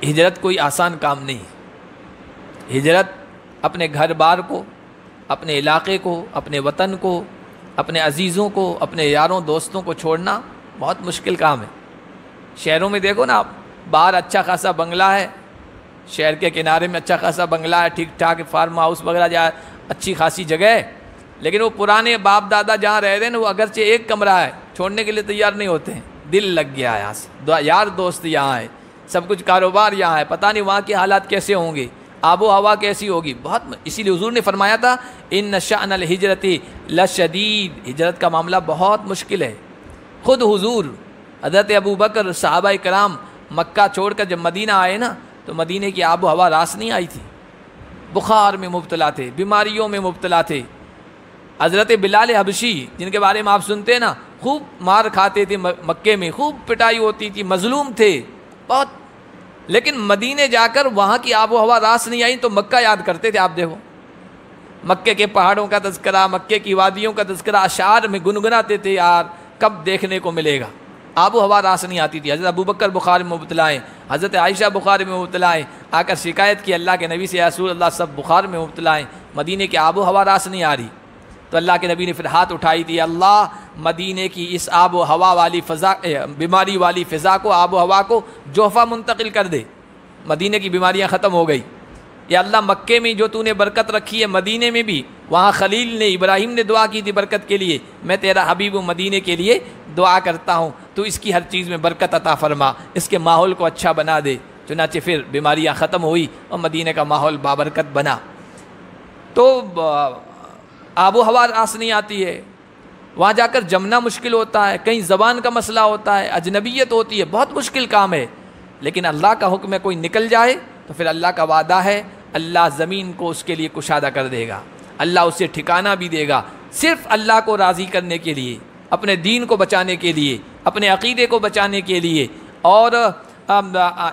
ہجرت کوئی آسان کام نہیں ہے۔ ہجرت اپنے گھر بار کو، اپنے علاقے کو، اپنے وطن کو، اپنے عزیزوں کو، اپنے یاروں دوستوں کو چھوڑنا بہت مشکل کام ہے۔ شہروں میں دیکھو نا آپ، باہر اچھا خاصا بنگلہ ہے، شہر کے کنارے میں اچھا خاصا بنگلہ ہے، ٹھیک ٹھاک فارم ہاؤس وغیرہ جہاں اچھی خاصی جگہ ہے، لیکن وہ پرانے باپ دادا جہاں رہ رہے ہیں نا، وہ اگرچہ ایک کمرہ ہے چھوڑنے کے لیے تیار نہیں ہوتے ہیں۔ دل لگ گیا ہے یہاں سے، یار دوست یہاں ہے، سب کچھ کاروبار یہاں ہے، پتہ نہیں وہاں کے حالات کیسے ہوں گے، آب و ہوا کیسی ہوگی۔ بہت اسی لیے حضور نے فرمایا تھا ان شأن الہجرت لشدید، ہجرت کا معاملہ بہت مشکل ہے۔ خود حضور حضرت ابو بکر صحابہ کرام مکہ چھوڑ کر جب مدینہ آئے نا، تو مدینہ کی آب و ہوا راس نہیں آئی تھی، بخار میں مبتلا تھے، بیماریوں میں مبتلا تھے۔ حضرت بلال حبشی جن کے بارے میں آپ سنتے ہیں نا، خوب مار کھاتے تھے، مکے میں خوب پٹائی ہوتی تھی، مظلوم تھے بہت، لیکن مدینے جا کر وہاں کی آب و ہوا راس نہیں آئی تو مکہ یاد کرتے تھے۔ آپ دیکھو مکے کے پہاڑوں کا تذکرہ، مکے کی وادیوں کا تذکرہ اشعار میں گنگناتے تھے، یار کب دیکھنے کو ملے گا۔ آب و ہوا راس نہیں آتی تھی۔ حضرت ابو بکر بخار میں مبتلا ہیں، حضرت عائشہ بخار میں مبتلا ہیں، آ کر شکایت کی اللہ کے نبی سے، یا رسول اللہ سب بخار میں مبتلا ہیں، مدینے کی آب و ہوا راس نہیں آ رہی۔ تو اللہ کے نبی نے پھر ہاتھ اٹھائی تھی، اللہ مدینے کی اس آب و ہوا والی فضا، بیماری والی فضا کو، آب و ہوا کو جوفہ منتقل کر دے، مدینے کی بیماریاں ختم ہو گئی۔ یا اللہ مکے میں جو تو نے برکت رکھی ہے، مدینے میں بھی، وہاں خلیل نے، ابراہیم نے دعا کی تھی برکت کے لیے، میں تیرا حبیب ہوں، مدینے کے لیے دعا کرتا ہوں، تو اس کی ہر چیز میں برکت عطا فرما، اس کے ماحول کو اچھا بنا دے۔ چنانچہ پھر بیماریاں ختم ہوئی اور مدینے کا ماحول بابرکت بنا۔ تو آب و ہوا راس نہیں آتی ہے، وہاں جا کر جمنا مشکل ہوتا ہے، کہیں زبان کا مسئلہ ہوتا ہے، اجنبیت ہوتی ہے، بہت مشکل کام ہے، لیکن اللہ کا حکم ہے کوئی نکل جائے تو پھر اللہ کا وعدہ ہے اللہ زمین کو اس کے لیے کشادہ کر دے گا، اللہ اسے ٹھکانہ بھی دے گا، صرف اللہ کو راضی کرنے کے لیے، اپنے دین کو بچانے کے لیے، اپنے عقیدے کو بچانے کے لیے، اور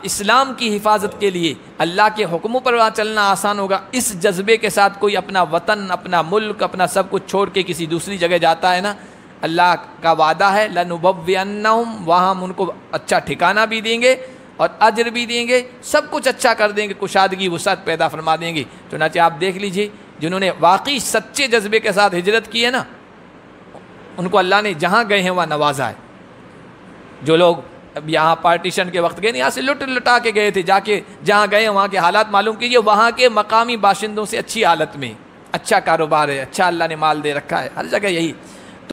اسلام کی حفاظت کے لیے اللہ کے حکموں پر چلنا آسان ہوگا۔ اس جذبے کے ساتھ کوئی اپنا وطن، اپنا ملک، اپنا سب کچھ چھوڑ کے کسی دوسری جگہ جاتا ہے نا، اللہ کا وعدہ ہے لَنُبَوِّئَنَّهُمْ، وہاں ہم ان کو اچھا ٹھکانہ بھی دیں گے اور اجر بھی دیں گے، سب کچھ اچھا کر دیں گے، کشادگی وسعت پیدا فرما دیں گے۔ چنانچہ آپ دیکھ لیجئے جنہوں نے واقعی سچے جذبے کے ساتھ ہجرت کی ہے نا، ان کو اللہ نے جہاں گئے ہیں وہاں نوازا ہے۔ جو لوگ اب یہاں پارٹیشن کے وقت گئے، یہاں سے لٹا کے گئے تھے، جا کے جہاں گئے وہاں کے حالات معلوم کیجئے، وہاں کے مقامی باشندوں سے اچھی حالت میں، اچھا کاروبار ہے، اچھا اللہ نے مال دے رکھا ہے، ہر جگہ یہی